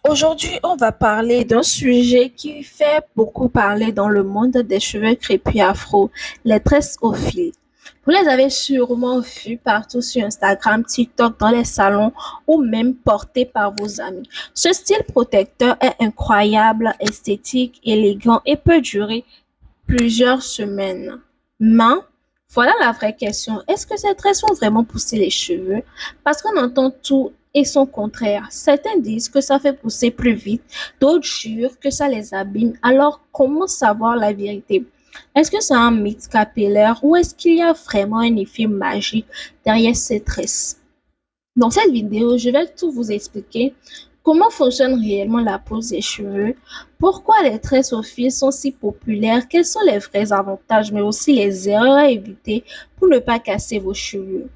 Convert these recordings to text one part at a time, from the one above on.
Aujourd'hui, on va parler d'un sujet qui fait beaucoup parler dans le monde des cheveux crépus afro, les tresses au fil. Vous les avez sûrement vus partout sur Instagram, TikTok, dans les salons ou même portés par vos amis. Ce style protecteur est incroyable, esthétique, élégant et peut durer plusieurs semaines. Mais voilà la vraie question. Est-ce que ces tresses vont vraiment pousser les cheveux? Parce qu'on entend tout et son contraire. Certains disent que ça fait pousser plus vite, d'autres jurent que ça les abîme. Alors, comment savoir la vérité? Est-ce que c'est un mythe capillaire ou est-ce qu'il y a vraiment un effet magique derrière ces tresses? Dans cette vidéo, je vais tout vous expliquer. Comment fonctionne réellement la pose des cheveux? Pourquoi les tresses au fil sont si populaires? Quels sont les vrais avantages, mais aussi les erreurs à éviter pour ne pas casser vos cheveux?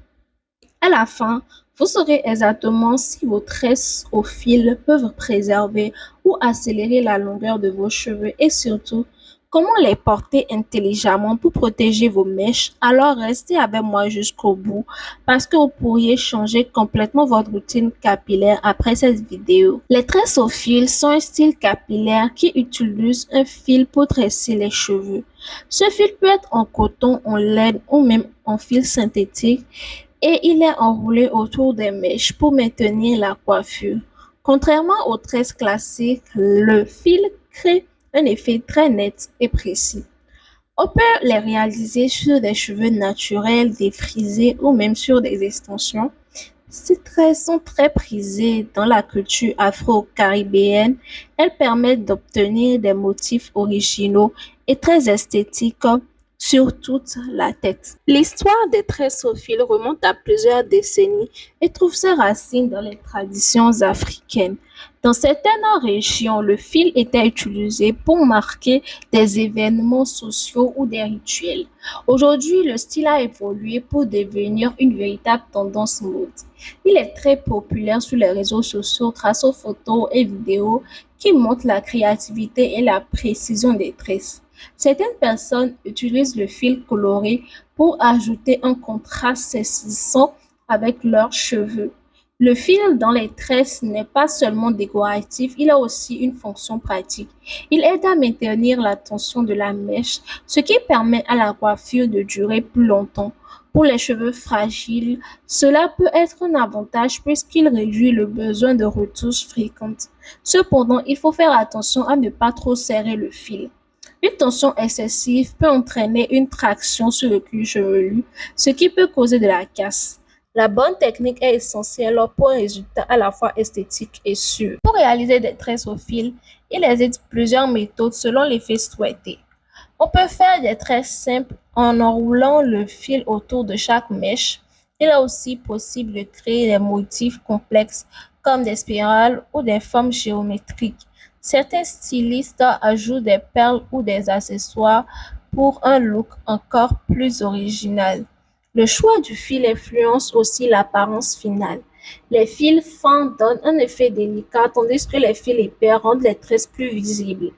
À la fin, vous saurez exactement si vos tresses au fil peuvent préserver ou accélérer la longueur de vos cheveux et surtout, comment les porter intelligemment pour protéger vos mèches. Alors restez avec moi jusqu'au bout parce que vous pourriez changer complètement votre routine capillaire après cette vidéo. Les tresses au fil sont un style capillaire qui utilise un fil pour tresser les cheveux. Ce fil peut être en coton, en laine ou même en fil synthétique et il est enroulé autour des mèches pour maintenir la coiffure. Contrairement aux tresses classiques, le fil crée un effet très net et précis. On peut les réaliser sur des cheveux naturels, défrisés ou même sur des extensions. Ces tresses sont très prisées dans la culture afro-caribéenne. Elles permettent d'obtenir des motifs originaux et très esthétiques sur toute la tête. L'histoire des tresses au fil remonte à plusieurs décennies et trouve ses racines dans les traditions africaines. Dans certaines régions, le fil était utilisé pour marquer des événements sociaux ou des rituels. Aujourd'hui, le style a évolué pour devenir une véritable tendance mode. Il est très populaire sur les réseaux sociaux grâce aux photos et vidéos qui montrent la créativité et la précision des tresses. Certaines personnes utilisent le fil coloré pour ajouter un contraste saisissant avec leurs cheveux. Le fil dans les tresses n'est pas seulement décoratif, il a aussi une fonction pratique. Il aide à maintenir la tension de la mèche, ce qui permet à la coiffure de durer plus longtemps. Pour les cheveux fragiles, cela peut être un avantage puisqu'il réduit le besoin de retouches fréquentes. Cependant, il faut faire attention à ne pas trop serrer le fil. Une tension excessive peut entraîner une traction sur le cuir chevelu, ce qui peut causer de la casse. La bonne technique est essentielle pour un résultat à la fois esthétique et sûr. Pour réaliser des tresses au fil, il existe plusieurs méthodes selon l'effet souhaité. On peut faire des tresses simples en enroulant le fil autour de chaque mèche. Il est aussi possible de créer des motifs complexes comme des spirales ou des formes géométriques. Certains stylistes ajoutent des perles ou des accessoires pour un look encore plus original. Le choix du fil influence aussi l'apparence finale. Les fils fins donnent un effet délicat tandis que les fils épais rendent les tresses plus visibles.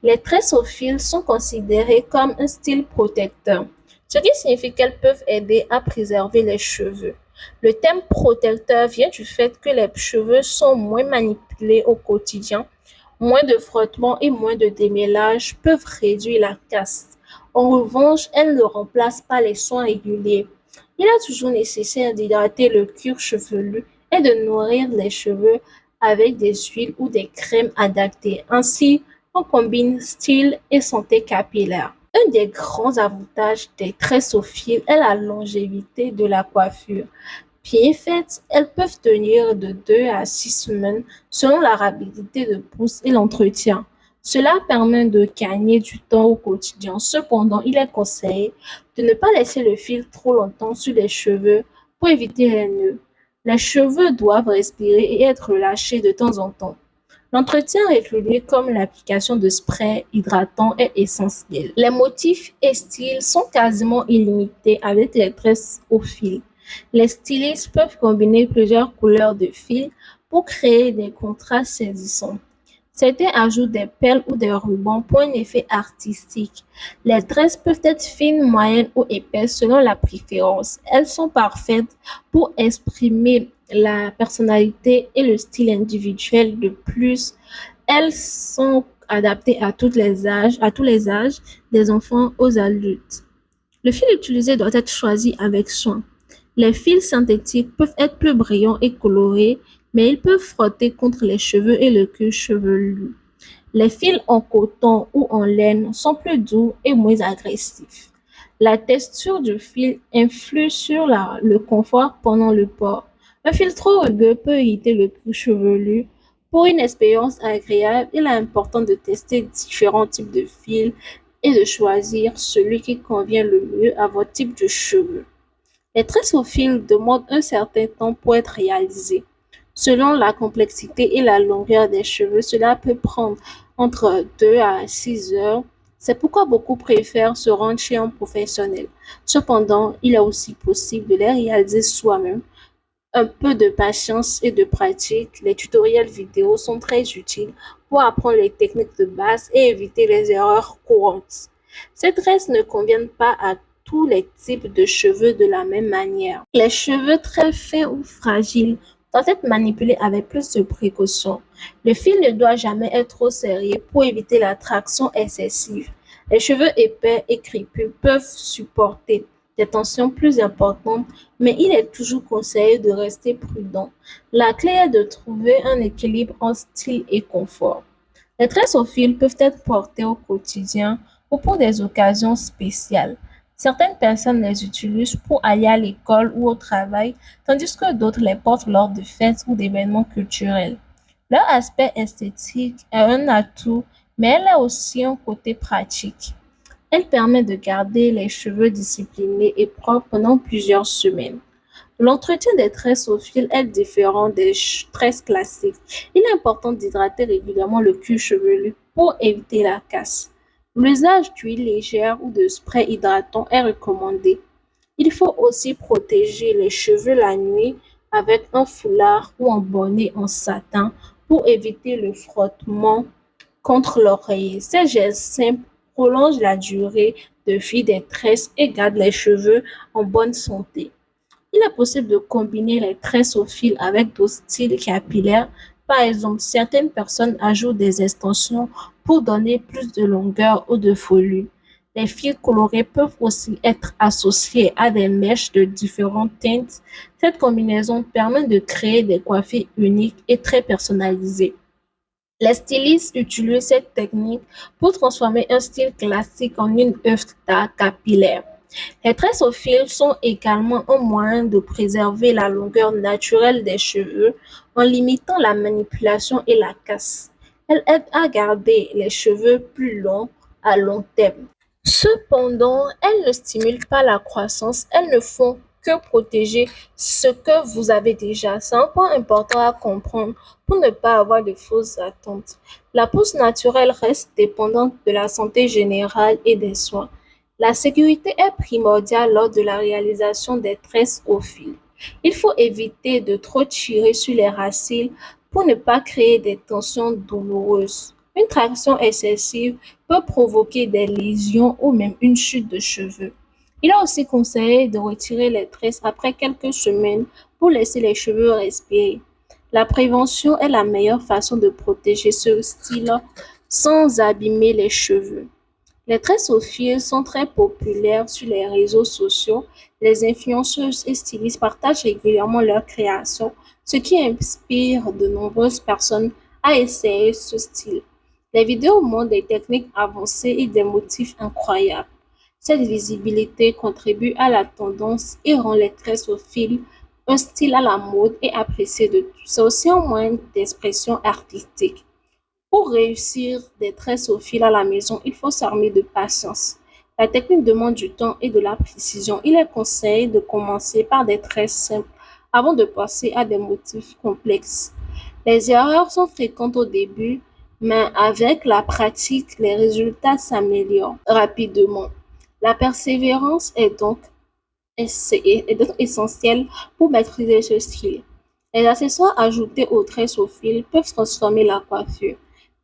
Les tresses au fil sont considérées comme un style protecteur, ce qui signifie qu'elles peuvent aider à préserver les cheveux. Le thème protecteur vient du fait que les cheveux sont moins manipulés au quotidien, moins de frottement et moins de démêlage peuvent réduire la casse. En revanche, elles ne remplacent pas les soins réguliers. Il est toujours nécessaire d'hydrater le cuir chevelu et de nourrir les cheveux avec des huiles ou des crèmes adaptées. Ainsi, on combine style et santé capillaire. Un des grands avantages des tresses au fil est la longévité de la coiffure. Bien faites, elles peuvent tenir de 2 à 6 semaines selon la rapidité de pousse et l'entretien. Cela permet de gagner du temps au quotidien. Cependant, il est conseillé de ne pas laisser le fil trop longtemps sur les cheveux pour éviter les nœuds. Les cheveux doivent respirer et être relâchés de temps en temps. L'entretien régulier comme l'application de sprays hydratants est essentiel. Les motifs et styles sont quasiment illimités avec les tresses au fil. Les stylistes peuvent combiner plusieurs couleurs de fil pour créer des contrastes saisissants. Certains ajoutent des perles ou des rubans pour un effet artistique. Les tresses peuvent être fines, moyennes ou épaisses selon la préférence. Elles sont parfaites pour exprimer la personnalité et le style individuel. De plus, elles sont adaptées à tous les âges, des enfants aux adultes. Le fil utilisé doit être choisi avec soin. Les fils synthétiques peuvent être plus brillants et colorés, mais ils peuvent frotter contre les cheveux et le cuir chevelu. Les fils en coton ou en laine sont plus doux et moins agressifs. La texture du fil influe sur le confort pendant le port. Un fil trop rugueux peut irriter le cuir chevelu. Pour une expérience agréable, il est important de tester différents types de fils et de choisir celui qui convient le mieux à votre type de cheveux. Les tresses au fil demandent un certain temps pour être réalisés. Selon la complexité et la longueur des cheveux, cela peut prendre entre 2 à 6 heures. C'est pourquoi beaucoup préfèrent se rendre chez un professionnel. Cependant, il est aussi possible de les réaliser soi-même. Un peu de patience et de pratique, les tutoriels vidéo sont très utiles pour apprendre les techniques de base et éviter les erreurs courantes. Ces tresses ne conviennent pas à tous les types de cheveux de la même manière. Les cheveux très fins ou fragiles doivent être manipulés avec plus de précaution. Le fil ne doit jamais être trop serré pour éviter la traction excessive. Les cheveux épais et crépus peuvent supporter des tensions plus importantes, mais il est toujours conseillé de rester prudent. La clé est de trouver un équilibre entre style et confort. Les tresses au fil peuvent être portées au quotidien ou pour des occasions spéciales. Certaines personnes les utilisent pour aller à l'école ou au travail, tandis que d'autres les portent lors de fêtes ou d'événements culturels. Leur aspect esthétique est un atout, mais elle a aussi un côté pratique. Elle permet de garder les cheveux disciplinés et propres pendant plusieurs semaines. L'entretien des tresses au fil est différent des tresses classiques. Il est important d'hydrater régulièrement le cuir chevelu pour éviter la casse. L'usage d'huile légère ou de spray hydratant est recommandé. Il faut aussi protéger les cheveux la nuit avec un foulard ou un bonnet en satin pour éviter le frottement contre l'oreiller. Ces gestes simples prolongent la durée de vie des tresses et gardent les cheveux en bonne santé. Il est possible de combiner les tresses au fil avec d'autres styles capillaires. Par exemple, certaines personnes ajoutent des extensions pour donner plus de longueur ou de volume. Les fils colorés peuvent aussi être associés à des mèches de différentes teintes. Cette combinaison permet de créer des coiffures uniques et très personnalisées. Les stylistes utilisent cette technique pour transformer un style classique en une œuvre d'art capillaire. Les tresses au fil sont également un moyen de préserver la longueur naturelle des cheveux en limitant la manipulation et la casse. Elles aident à garder les cheveux plus longs à long terme. Cependant, elles ne stimulent pas la croissance, elles ne font que protéger ce que vous avez déjà. C'est un point important à comprendre pour ne pas avoir de fausses attentes. La pousse naturelle reste dépendante de la santé générale et des soins. La sécurité est primordiale lors de la réalisation des tresses au fil. Il faut éviter de trop tirer sur les racines pour ne pas créer des tensions douloureuses. Une traction excessive peut provoquer des lésions ou même une chute de cheveux. Il est aussi conseillé de retirer les tresses après quelques semaines pour laisser les cheveux respirer. La prévention est la meilleure façon de protéger ce style sans abîmer les cheveux. Les tresses au fil sont très populaires sur les réseaux sociaux. Les influenceuses et stylistes partagent régulièrement leurs créations, ce qui inspire de nombreuses personnes à essayer ce style. Les vidéos montrent des techniques avancées et des motifs incroyables. Cette visibilité contribue à la tendance et rend les tresses au fil un style à la mode et apprécié de tous. C'est aussi un moyen d'expression artistique. Pour réussir des tresses au fil à la maison, il faut s'armer de patience. La technique demande du temps et de la précision. Il est conseillé de commencer par des tresses simples avant de passer à des motifs complexes. Les erreurs sont fréquentes au début, mais avec la pratique, les résultats s'améliorent rapidement. La persévérance est donc essentielle pour maîtriser ce style. Les accessoires ajoutés aux tresses au fil peuvent transformer la coiffure.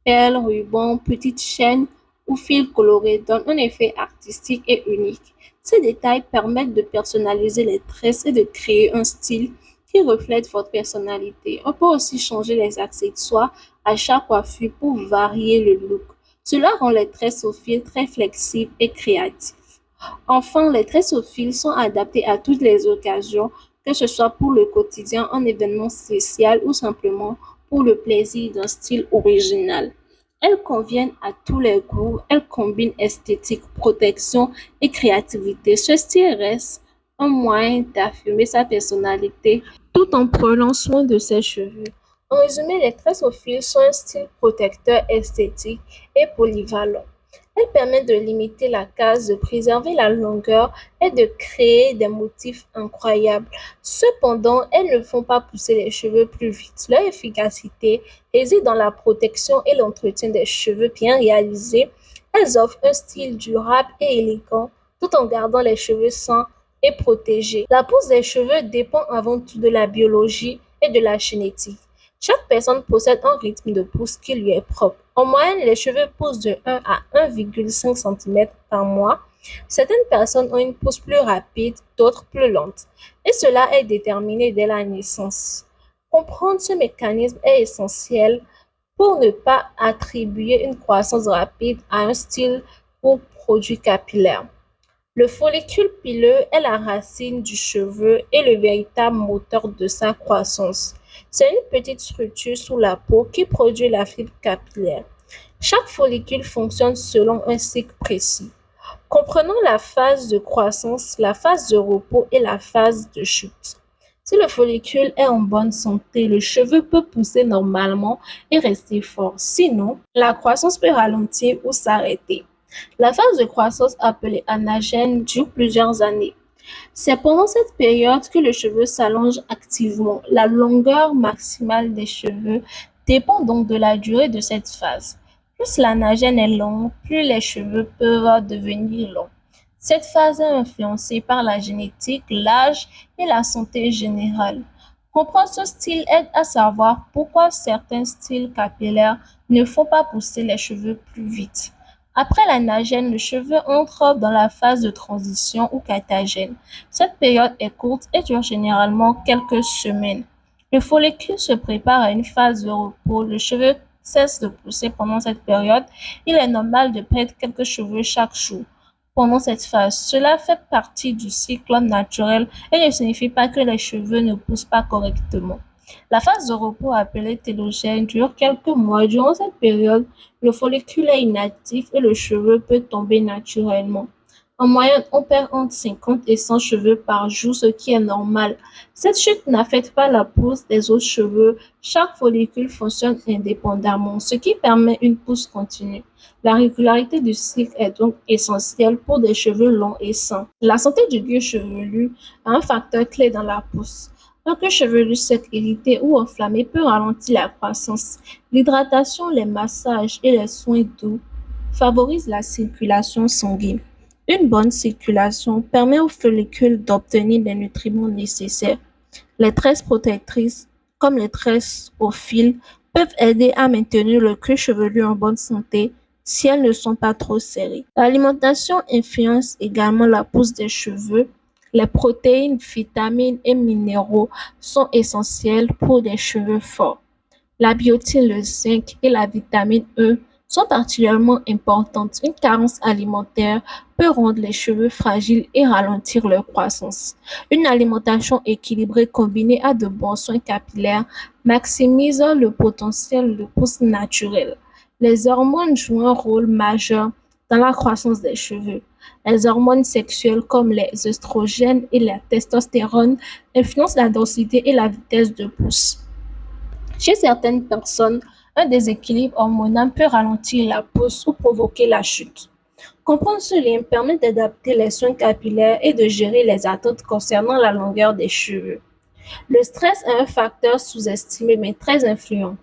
Perles, rubans, petites chaînes ou fils colorés donnent un effet artistique et unique. Ces détails permettent de personnaliser les tresses et de créer un style qui reflètent votre personnalité. On peut aussi changer les accessoires à chaque coiffure pour varier le look. Cela rend les tresses au fil très flexibles et créatifs. Enfin, les tresses au fil sont adaptés à toutes les occasions, que ce soit pour le quotidien, un événement spécial ou simplement pour le plaisir d'un style original. Elles conviennent à tous les goûts, elles combinent esthétique, protection et créativité. Ce style reste un moyen d'affirmer sa personnalité tout en prenant soin de ses cheveux. En résumé, les tresses au fil sont un style protecteur esthétique et polyvalent. Elles permettent de limiter la casse, de préserver la longueur et de créer des motifs incroyables. Cependant, elles ne font pas pousser les cheveux plus vite. Leur efficacité réside dans la protection et l'entretien des cheveux bien réalisés. Elles offrent un style durable et élégant tout en gardant les cheveux sains et protégés. La pousse des cheveux dépend avant tout de la biologie et de la génétique. Chaque personne possède un rythme de pousse qui lui est propre. En moyenne, les cheveux poussent de 1 à 1,5 cm par mois. Certaines personnes ont une pousse plus rapide, d'autres plus lente, et cela est déterminé dès la naissance. Comprendre ce mécanisme est essentiel pour ne pas attribuer une croissance rapide à un style ou produit capillaire. Le follicule pileux est la racine du cheveu et le véritable moteur de sa croissance. C'est une petite structure sous la peau qui produit la fibre capillaire. Chaque follicule fonctionne selon un cycle précis. Comprenons la phase de croissance, la phase de repos et la phase de chute. Si le follicule est en bonne santé, le cheveu peut pousser normalement et rester fort. Sinon, la croissance peut ralentir ou s'arrêter. La phase de croissance appelée anagène dure plusieurs années. C'est pendant cette période que le cheveu s'allonge activement. La longueur maximale des cheveux dépend donc de la durée de cette phase. Plus l'anagène est long, plus les cheveux peuvent devenir longs. Cette phase est influencée par la génétique, l'âge et la santé générale. Comprendre ce style aide à savoir pourquoi certains styles capillaires ne font pas pousser les cheveux plus vite. Après l'anagène, le cheveu entre dans la phase de transition ou catagène. Cette période est courte et dure généralement quelques semaines. Le follicule se prépare à une phase de repos. Le cheveu cesse de pousser pendant cette période. Il est normal de perdre quelques cheveux chaque jour pendant cette phase. Cela fait partie du cycle naturel et ne signifie pas que les cheveux ne poussent pas correctement. La phase de repos appelée télogène dure quelques mois. Durant cette période, le follicule est inactif et le cheveu peut tomber naturellement. En moyenne, on perd entre 50 et 100 cheveux par jour, ce qui est normal. Cette chute n'affecte pas la pousse des autres cheveux. Chaque follicule fonctionne indépendamment, ce qui permet une pousse continue. La régularité du cycle est donc essentielle pour des cheveux longs et sains. La santé du cuir chevelu est un facteur clé dans la pousse. Un cuir chevelu sec, irrité ou enflammé peut ralentir la croissance. L'hydratation, les massages et les soins doux favorisent la circulation sanguine. Une bonne circulation permet aux follicules d'obtenir les nutriments nécessaires. Les tresses protectrices, comme les tresses au fil, peuvent aider à maintenir le cuir chevelu en bonne santé si elles ne sont pas trop serrées. L'alimentation influence également la pousse des cheveux. Les protéines, vitamines et minéraux sont essentiels pour des cheveux forts. La biotine, le zinc et la vitamine E sont particulièrement importantes. Une carence alimentaire peut rendre les cheveux fragiles et ralentir leur croissance. Une alimentation équilibrée combinée à de bons soins capillaires maximise le potentiel de pousse naturelle. Les hormones jouent un rôle majeur dans la croissance des cheveux. Les hormones sexuelles comme les œstrogènes et la testostérone influencent la densité et la vitesse de pousse. Chez certaines personnes, un déséquilibre hormonal peut ralentir la pousse ou provoquer la chute. Comprendre ce lien permet d'adapter les soins capillaires et de gérer les attentes concernant la longueur des cheveux. Le stress est un facteur sous-estimé mais très influent.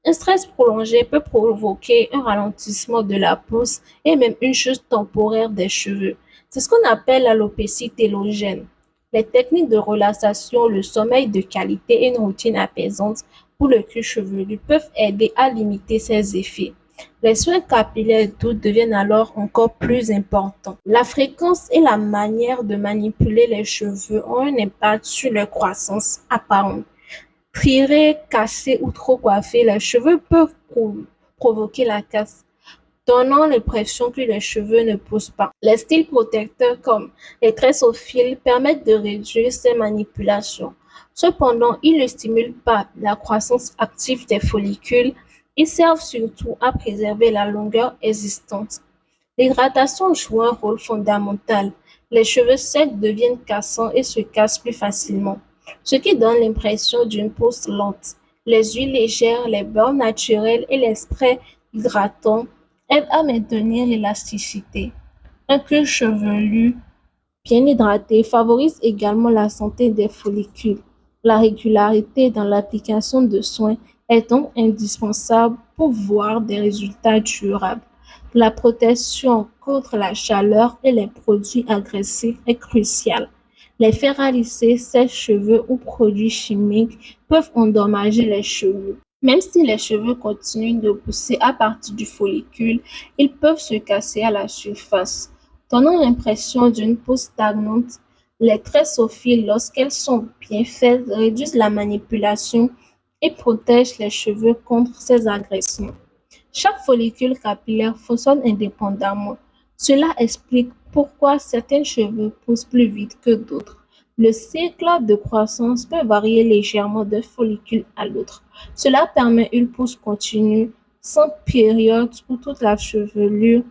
Un stress prolongé peut provoquer un ralentissement de la pousse et même une chute temporaire des cheveux. C'est ce qu'on appelle l'alopécie télogène. Les techniques de relaxation, le sommeil de qualité et une routine apaisante pour le cuir chevelu peuvent aider à limiter ces effets. Les soins capillaires doux deviennent alors encore plus importants. La fréquence et la manière de manipuler les cheveux ont un impact sur leur croissance apparente. Tirés, cassés ou trop coiffés, les cheveux peuvent provoquer la casse, donnant l'impression que les cheveux ne poussent pas. Les styles protecteurs comme les tresses au fil permettent de réduire ces manipulations. Cependant, ils ne stimulent pas la croissance active des follicules, ils servent surtout à préserver la longueur existante. L'hydratation joue un rôle fondamental. Les cheveux secs deviennent cassants et se cassent plus facilement, ce qui donne l'impression d'une pousse lente. Les huiles légères, les beurres naturels et les sprays hydratants aident à maintenir l'élasticité. Un cuir chevelu bien hydraté favorise également la santé des follicules. La régularité dans l'application de soins est donc indispensable pour voir des résultats durables. La protection contre la chaleur et les produits agressifs est cruciale. Les fers à lisser, sèche-cheveux ou produits chimiques peuvent endommager les cheveux. Même si les cheveux continuent de pousser à partir du follicule, ils peuvent se casser à la surface, donnant l'impression d'une pousse stagnante. Les tresses au fil, lorsqu'elles sont bien faites, réduisent la manipulation et protègent les cheveux contre ces agressions. Chaque follicule capillaire fonctionne indépendamment. Cela explique pourquoi certains cheveux poussent plus vite que d'autres. Le cycle de croissance peut varier légèrement d'un follicule à l'autre. Cela permet une pousse continue, sans période où toute la chevelure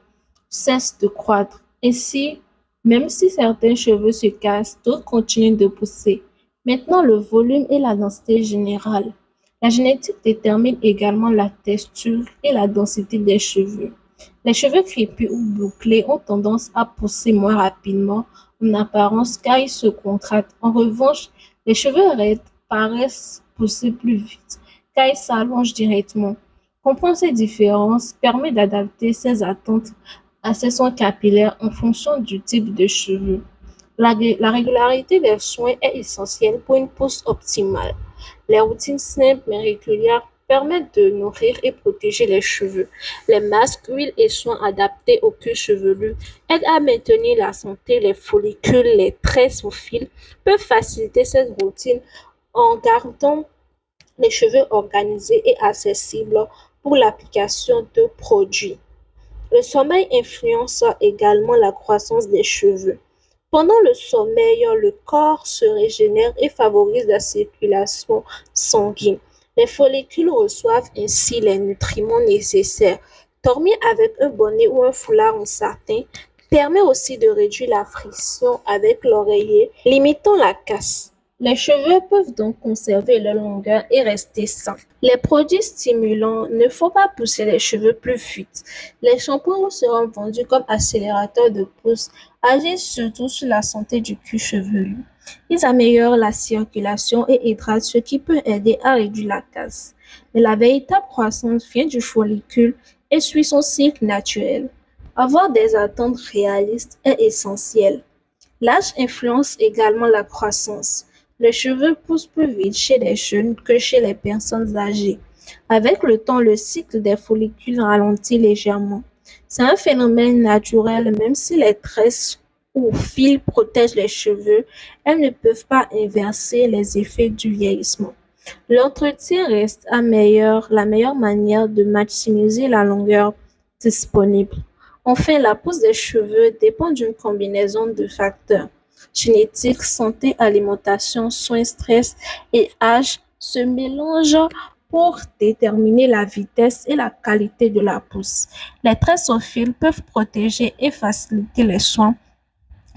cesse de croître. Ainsi, même si certains cheveux se cassent, d'autres continuent de pousser. Maintenant, le volume et la densité générale. La génétique détermine également la texture et la densité des cheveux. Les cheveux crépus ou bouclés ont tendance à pousser moins rapidement en apparence car ils se contractent. En revanche, les cheveux raides paraissent pousser plus vite car ils s'allongent directement. Comprendre ces différences permet d'adapter ses attentes à ses soins capillaires en fonction du type de cheveux. La régularité des soins est essentielle pour une pousse optimale. Les routines simples mais régulières permettent de nourrir et protéger les cheveux. Les masques, huiles et soins adaptés au cuir chevelu aident à maintenir la santé. Les follicules, les tresses au fil peuvent faciliter cette routine en gardant les cheveux organisés et accessibles pour l'application de produits. Le sommeil influence également la croissance des cheveux. Pendant le sommeil, le corps se régénère et favorise la circulation sanguine. Les follicules reçoivent ainsi les nutriments nécessaires. Dormir avec un bonnet ou un foulard en satin permet aussi de réduire la friction avec l'oreiller, limitant la casse. Les cheveux peuvent donc conserver leur longueur et rester sains. Les produits stimulants ne font pas pousser les cheveux plus vite. Les shampoings seront vendus comme accélérateurs de pousse, agissent surtout sur la santé du cuir chevelu. Ils améliorent la circulation et hydratent, ce qui peut aider à réduire la casse. Mais la véritable croissance vient du follicule et suit son cycle naturel. Avoir des attentes réalistes est essentiel. L'âge influence également la croissance. Les cheveux poussent plus vite chez les jeunes que chez les personnes âgées. Avec le temps, le cycle des follicules ralentit légèrement. C'est un phénomène naturel, même si les tresses ou fils protègent les cheveux, elles ne peuvent pas inverser les effets du vieillissement. L'entretien reste la meilleure manière de maximiser la longueur disponible. Enfin, la pousse des cheveux dépend d'une combinaison de facteurs. Génétique, santé, alimentation, soins, stress et âge se mélangent pour déterminer la vitesse et la qualité de la pousse. Les tresses au fil peuvent protéger et faciliter les soins,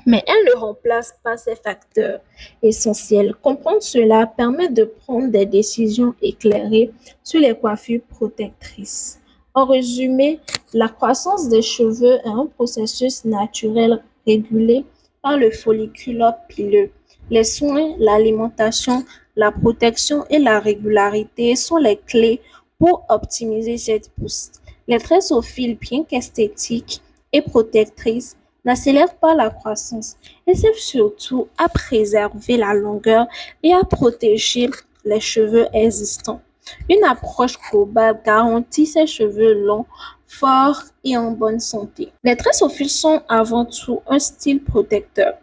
mais elles ne remplacent pas ces facteurs essentiels. Comprendre cela permet de prendre des décisions éclairées sur les coiffures protectrices. En résumé, la croissance des cheveux est un processus naturel régulé par le follicule pileux. Les soins, l'alimentation, la protection et la régularité sont les clés pour optimiser cette pousse. Les tresses au fil, bien qu'esthétiques et protectrices, n'accélèrent pas la croissance et servent surtout à préserver la longueur et à protéger les cheveux existants. Une approche globale garantit ses cheveux longs, forts et en bonne santé. Les tresses au fil sont avant tout un style protecteur.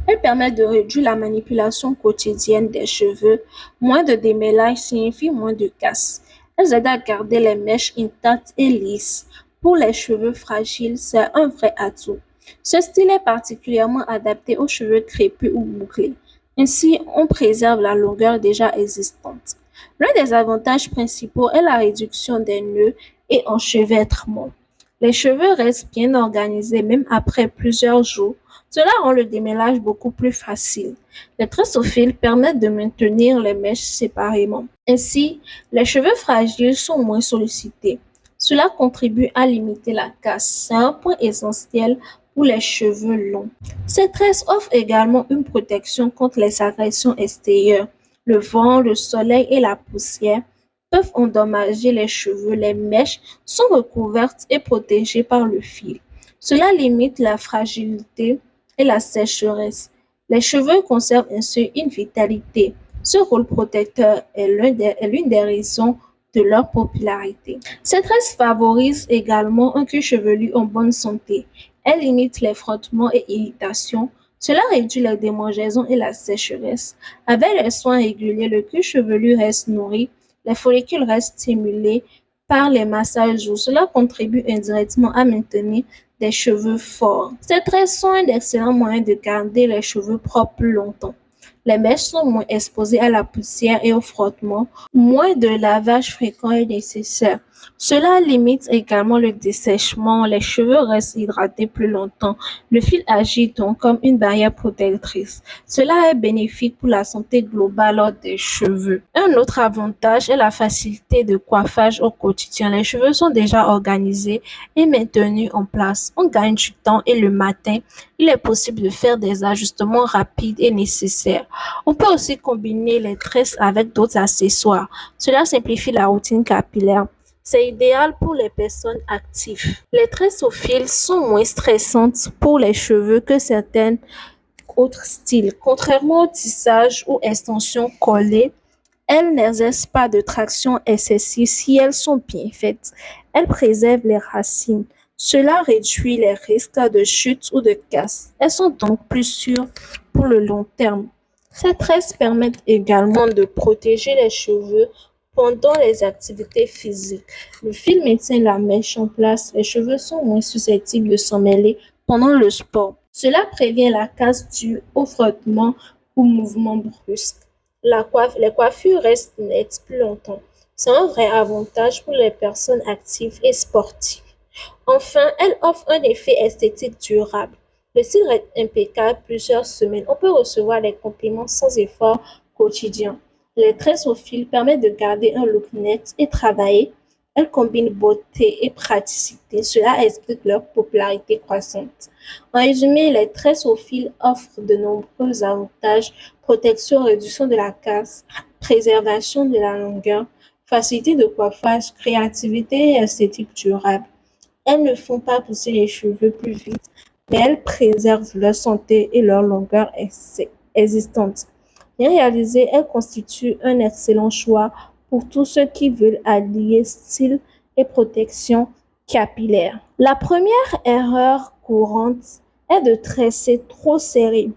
Elles permettent de réduire la manipulation quotidienne des cheveux. Moins de démêlage signifie moins de casse. Elles aident à garder les mèches intactes et lisses. Pour les cheveux fragiles, c'est un vrai atout. Ce style est particulièrement adapté aux cheveux crépus ou bouclés. Ainsi, on préserve la longueur déjà existante. L'un des avantages principaux est la réduction des nœuds et enchevêtrements. Les cheveux restent bien organisés même après plusieurs jours. Cela rend le démêlage beaucoup plus facile. Les tresses au fil permettent de maintenir les mèches séparément. Ainsi, les cheveux fragiles sont moins sollicités. Cela contribue à limiter la casse. C'est un point essentiel pour les cheveux longs. Ces tresses offrent également une protection contre les agressions extérieures. Le vent, le soleil et la poussière peuvent endommager les cheveux. Les mèches sont recouvertes et protégées par le fil. Cela limite la fragilité et la sécheresse. Les cheveux conservent ainsi une vitalité. Ce rôle protecteur est l'une des raisons de leur popularité. Ces tresses favorisent également un cuir chevelu en bonne santé. Elles limitent les frottements et irritations. Cela réduit la démangeaison et la sécheresse. Avec les soins réguliers, le cuir chevelu reste nourri, les follicules restent stimulés par les massages doux. Cela contribue indirectement à maintenir des cheveux forts. Ces tresses sont un excellent moyen de garder les cheveux propres plus longtemps. Les mèches sont moins exposées à la poussière et au frottement, moins de lavage fréquent est nécessaire. Cela limite également le dessèchement, les cheveux restent hydratés plus longtemps. Le fil agit donc comme une barrière protectrice. Cela est bénéfique pour la santé globale des cheveux. Un autre avantage est la facilité de coiffage au quotidien. Les cheveux sont déjà organisés et maintenus en place. On gagne du temps et le matin, il est possible de faire des ajustements rapides et nécessaires. On peut aussi combiner les tresses avec d'autres accessoires. Cela simplifie la routine capillaire. C'est idéal pour les personnes actives. Les tresses au fil sont moins stressantes pour les cheveux que certains autres styles. Contrairement au tissage ou extension collée, elles n'exercent pas de traction excessive si elles sont bien faites. Elles préservent les racines. Cela réduit les risques de chute ou de casse. Elles sont donc plus sûres pour le long terme. Ces tresses permettent également de protéger les cheveux pendant les activités physiques. Le fil maintient la mèche en place. Les cheveux sont moins susceptibles de s'emmêler pendant le sport. Cela prévient la casse due au frottement ou mouvement brusque. Les coiffures restent nettes plus longtemps. C'est un vrai avantage pour les personnes actives et sportives. Enfin, elles offrent un effet esthétique durable. Le style reste impeccable plusieurs semaines. On peut recevoir les compliments sans effort quotidien. Les tresses au fil permettent de garder un look net et travaillé. Elles combinent beauté et praticité. Cela explique leur popularité croissante. En résumé, les tresses au fil offrent de nombreux avantages: protection, réduction de la casse, préservation de la longueur, facilité de coiffage, créativité et esthétique durable. Elles ne font pas pousser les cheveux plus vite, mais elles préservent leur santé et leur longueur existante. Bien réalisées, elles constituent un excellent choix pour tous ceux qui veulent allier style et protection capillaire. La première erreur courante est de tresser trop serré.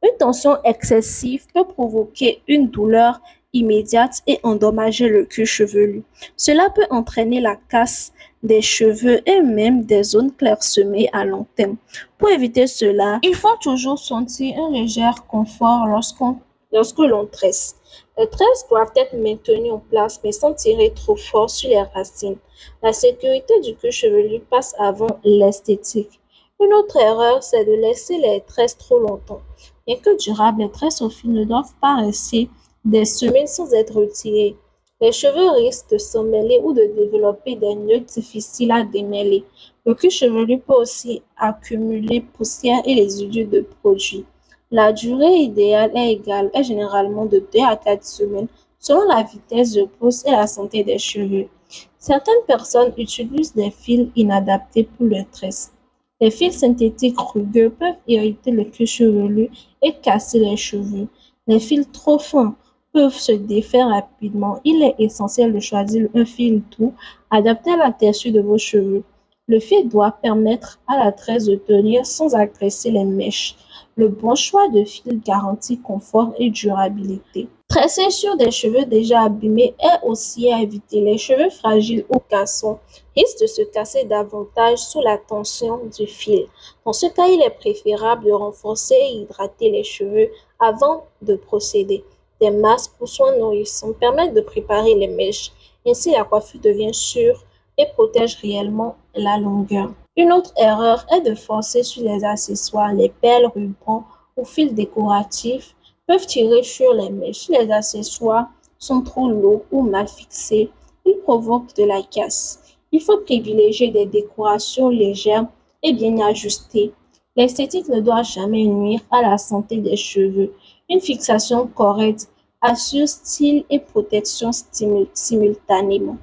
Une tension excessive peut provoquer une douleur immédiate et endommager le cuir chevelu. Cela peut entraîner la casse des cheveux et même des zones clairsemées à long terme. Pour éviter cela, il faut toujours sentir un léger confort lorsque l'on tresse. Les tresses doivent être maintenues en place mais sans tirer trop fort sur les racines. La sécurité du cuir chevelu passe avant l'esthétique. Une autre erreur, c'est de laisser les tresses trop longtemps. Bien que durables, les tresses au fil ne doivent pas rester des semaines sans être retirées. Les cheveux risquent de s'emmêler ou de développer des nœuds difficiles à démêler. Le cuir chevelu peut aussi accumuler poussière et résidus de produits. La durée idéale est généralement de 2 à 4 semaines selon la vitesse de pousse et la santé des cheveux. Certaines personnes utilisent des fils inadaptés pour leurs tresses. Les fils synthétiques rugueux peuvent irriter le cuir chevelu et casser les cheveux. Les fils trop fins peuvent se défaire rapidement, il est essentiel de choisir un fil doux, adapté à la texture de vos cheveux. Le fil doit permettre à la tresse de tenir sans agresser les mèches. Le bon choix de fil garantit confort et durabilité. Tresser sur des cheveux déjà abîmés est aussi à éviter. Les cheveux fragiles ou cassants risquent de se casser davantage sous la tension du fil. Dans ce cas, il est préférable de renforcer et hydrater les cheveux avant de procéder. Des masques ou soins nourrissants permettent de préparer les mèches. Ainsi, la coiffure devient sûre et protège réellement la longueur. Une autre erreur est de forcer sur les accessoires, les perles, rubans ou fils décoratifs peuvent tirer sur les mèches. Si les accessoires sont trop lourds ou mal fixés, ils provoquent de la casse. Il faut privilégier des décorations légères et bien ajustées. L'esthétique ne doit jamais nuire à la santé des cheveux. Une fixation correcte assure style et protection simultanément.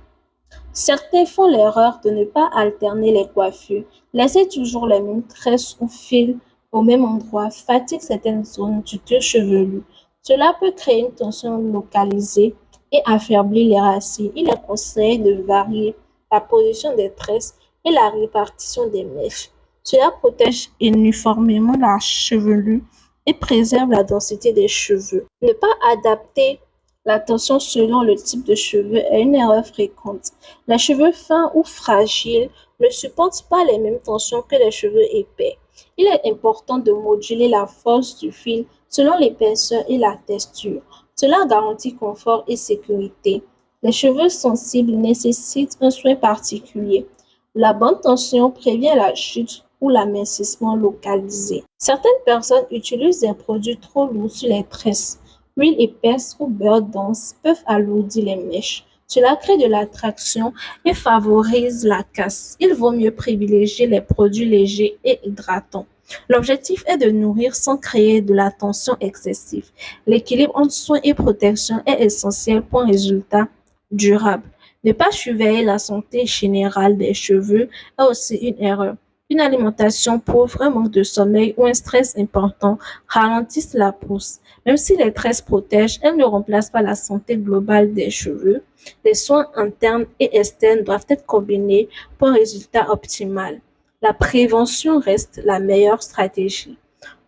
Certains font l'erreur de ne pas alterner les coiffures. Laisser toujours les mêmes tresses ou fils au même endroit fatigue certaines zones du cuir chevelu. Cela peut créer une tension localisée et affaiblir les racines. Il est conseillé de varier la position des tresses et la répartition des mèches. Cela protège uniformément la chevelure et préserve la densité des cheveux. Ne pas adapter la tension selon le type de cheveux est une erreur fréquente. Les cheveux fins ou fragiles ne supportent pas les mêmes tensions que les cheveux épais. Il est important de moduler la force du fil selon l'épaisseur et la texture. Cela garantit confort et sécurité. Les cheveux sensibles nécessitent un soin particulier. La bonne tension prévient la chute ou l'amincissement localisé. Certaines personnes utilisent des produits trop lourds sur les tresses. Huile épaisse ou beurre dense peuvent alourdir les mèches. Cela crée de l'attraction et favorise la casse. Il vaut mieux privilégier les produits légers et hydratants. L'objectif est de nourrir sans créer de la tension excessive. L'équilibre entre soins et protection est essentiel pour un résultat durable. Ne pas surveiller la santé générale des cheveux est aussi une erreur. Une alimentation pauvre, un manque de sommeil ou un stress important ralentissent la pousse. Même si les tresses protègent, elles ne remplacent pas la santé globale des cheveux. Les soins internes et externes doivent être combinés pour un résultat optimal. La prévention reste la meilleure stratégie.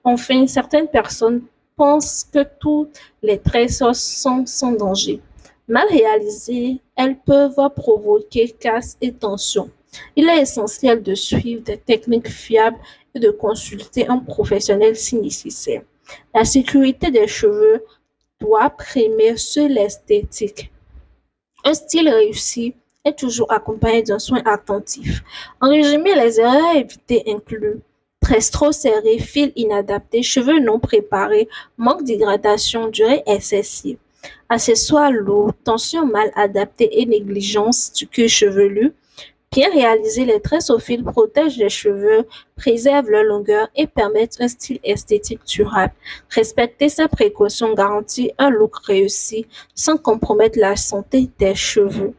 Enfin, certaines personnes pensent que toutes les tresses sont sans danger. Mal réalisées, elles peuvent provoquer casse et tension. Il est essentiel de suivre des techniques fiables et de consulter un professionnel si nécessaire. La sécurité des cheveux doit primer sur l'esthétique. Un style réussi est toujours accompagné d'un soin attentif. En résumé, les erreurs à éviter incluent tresses trop serrées, fils inadaptés, cheveux non préparés, manque d'hydratation, durée excessive, accessoires lourds, tension mal adaptée et négligence du cuir chevelu. Bien réalisés, les tresses au fil protègent les cheveux, préservent leur longueur et permettent un style esthétique durable. Respecter ces précautions garantit un look réussi sans compromettre la santé des cheveux.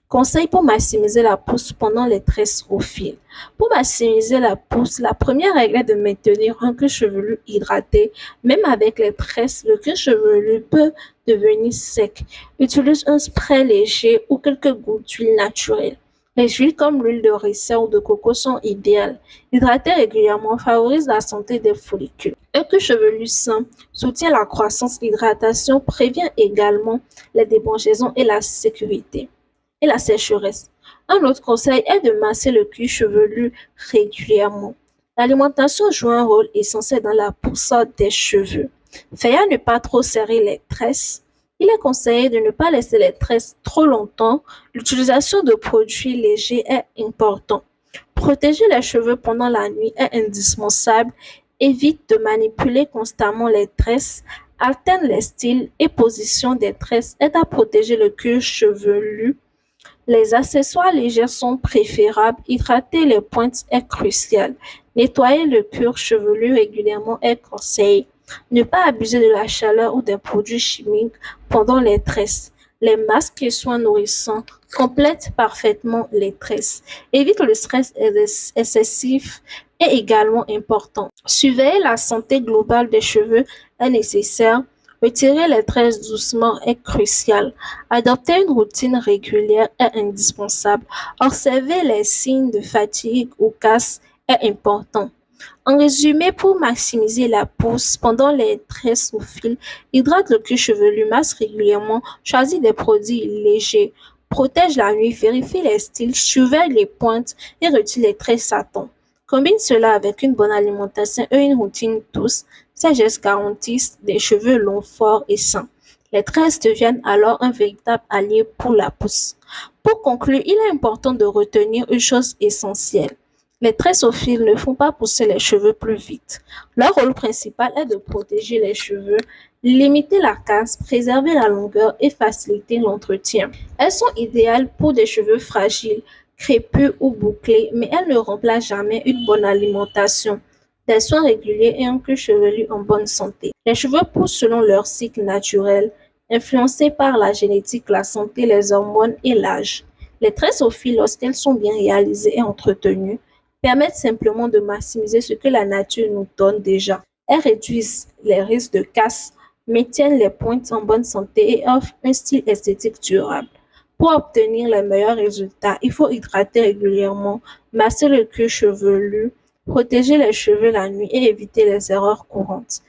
Conseil pour maximiser la pousse pendant les tresses au fil. Pour maximiser la pousse, la première règle est de maintenir un cuir chevelu hydraté. Même avec les tresses, le cuir chevelu peut devenir sec. Utilise un spray léger ou quelques gouttes d'huile naturelle. Les huiles comme l'huile de ricin ou de coco sont idéales. Hydrater régulièrement favorise la santé des follicules. Un cuir chevelu sain soutient la croissance. L'hydratation prévient également les débranchaisons et la sécurité et la sécheresse. Un autre conseil est de masser le cuir chevelu régulièrement. L'alimentation joue un rôle essentiel dans la pousse des cheveux. Veillez à ne pas trop serrer les tresses. Il est conseillé de ne pas laisser les tresses trop longtemps. L'utilisation de produits légers est importante. Protéger les cheveux pendant la nuit est indispensable. Évite de manipuler constamment les tresses. Alterne les styles et positions des tresses. Aide à protéger le cuir chevelu. Les accessoires légers sont préférables. Hydrater les pointes est crucial. Nettoyer le cuir chevelu régulièrement est conseillé. Ne pas abuser de la chaleur ou des produits chimiques pendant les tresses. Les masques et soins nourrissants complètent parfaitement les tresses. Évite le stress excessif est également important. Surveiller la santé globale des cheveux est nécessaire. Retirer les tresses doucement est crucial. Adopter une routine régulière est indispensable. Observer les signes de fatigue ou casse est important. En résumé, pour maximiser la pousse pendant les tresses au fil, hydrate le cuir chevelu, masse régulièrement, choisis des produits légers, protège la nuit, vérifie les styles, surveille les pointes et retire les tresses à temps. Combine cela avec une bonne alimentation et une routine douce. Ces gestes garantissent des cheveux longs, forts et sains. Les tresses deviennent alors un véritable allié pour la pousse. Pour conclure, il est important de retenir une chose essentielle. Les tresses au fil ne font pas pousser les cheveux plus vite. Leur rôle principal est de protéger les cheveux, limiter la casse, préserver la longueur et faciliter l'entretien. Elles sont idéales pour des cheveux fragiles, crépus ou bouclés, mais elles ne remplacent jamais une bonne alimentation, des soins réguliers et un cuir chevelu en bonne santé. Les cheveux poussent selon leur cycle naturel, influencés par la génétique, la santé, les hormones et l'âge. Les tresses au fil, lorsqu'elles sont bien réalisées et entretenues, permettent simplement de maximiser ce que la nature nous donne déjà. Elles réduisent les risques de casse, maintiennent les pointes en bonne santé et offrent un style esthétique durable. Pour obtenir les meilleurs résultats, il faut hydrater régulièrement, masser le cuir chevelu, protéger les cheveux la nuit et éviter les erreurs courantes.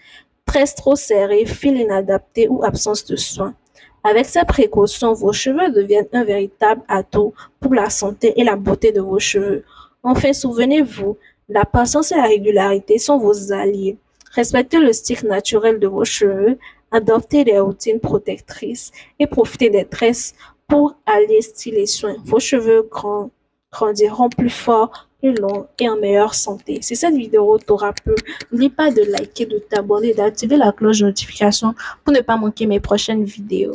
Tresses trop serrées, fils inadaptés ou absence de soins. Avec ces précautions, vos cheveux deviennent un véritable atout pour la santé et la beauté de vos cheveux. Enfin, souvenez-vous, la patience et la régularité sont vos alliés. Respectez le style naturel de vos cheveux, adoptez des routines protectrices et profitez des tresses pour allier style et soins. Vos cheveux grandiront plus forts, plus longs et en meilleure santé. Si cette vidéo t'aura plu, n'oublie pas de liker, de t'abonner et d'activer la cloche de notification pour ne pas manquer mes prochaines vidéos.